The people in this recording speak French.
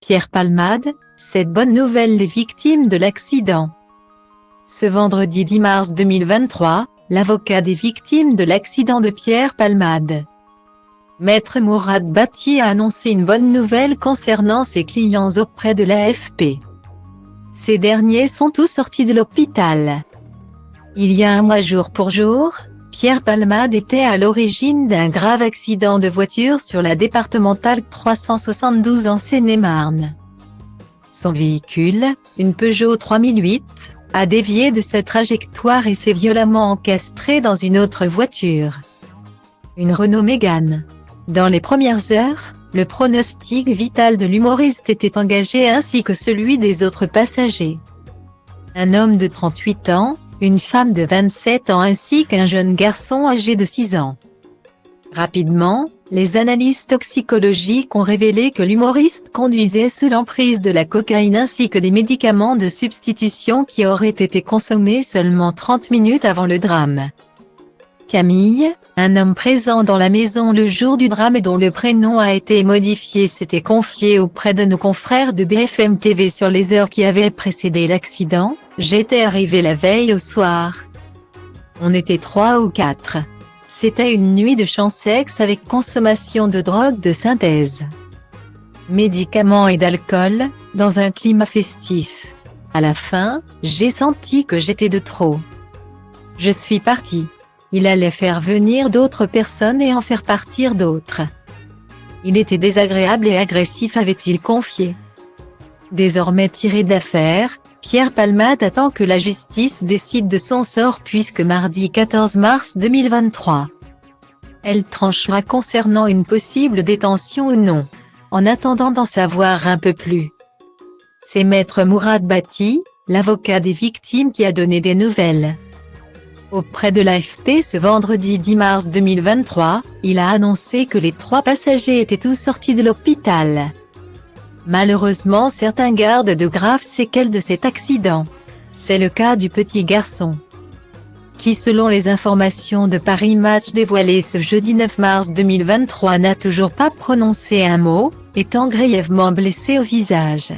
Pierre Palmade, cette bonne nouvelle les victimes de l'accident. Ce vendredi 10 mars 2023, l'avocat des victimes de l'accident de Pierre Palmade, Maître Mourad Bati, a annoncé une bonne nouvelle concernant ses clients auprès de l'AFP. Ces derniers sont tous sortis de l'hôpital. Il y a un mois jour pour jour, Pierre Palmade était à l'origine d'un grave accident de voiture sur la départementale 372 en Seine-et-Marne. Son véhicule, une Peugeot 3008, a dévié de sa trajectoire et s'est violemment encastré dans une autre voiture, une Renault Mégane. Dans les premières heures, le pronostic vital de l'humoriste était engagé ainsi que celui des autres passagers. Un homme de 38 ans, une femme de 27 ans ainsi qu'un jeune garçon âgé de 6 ans. Rapidement, les analyses toxicologiques ont révélé que l'humoriste conduisait sous l'emprise de la cocaïne ainsi que des médicaments de substitution qui auraient été consommés seulement 30 minutes avant le drame. Camille, un homme présent dans la maison le jour du drame et dont le prénom a été modifié, s'était confié auprès de nos confrères de BFM TV sur les heures qui avaient précédé l'accident. J'étais arrivé la veille au soir. On était 3 ou 4. C'était une nuit de chansex avec consommation de drogue de synthèse, médicaments et d'alcool, dans un climat festif. À la fin, j'ai senti que j'étais de trop. Je suis parti. Il allait faire venir d'autres personnes et en faire partir d'autres. Il était désagréable et agressif, avait-il confié. Désormais tiré d'affaire, Pierre Palmade attend que la justice décide de son sort puisque mardi 14 mars 2023, elle tranchera concernant une possible détention ou non. En attendant d'en savoir un peu plus, c'est Maître Mourad Bati, l'avocat des victimes, qui a donné des nouvelles. Auprès de l'AFP ce vendredi 10 mars 2023, il a annoncé que les 3 passagers étaient tous sortis de l'hôpital. Malheureusement, certains gardent de graves séquelles de cet accident. C'est le cas du petit garçon, qui selon les informations de Paris Match dévoilées ce jeudi 9 mars 2023 n'a toujours pas prononcé un mot, étant grièvement blessé au visage.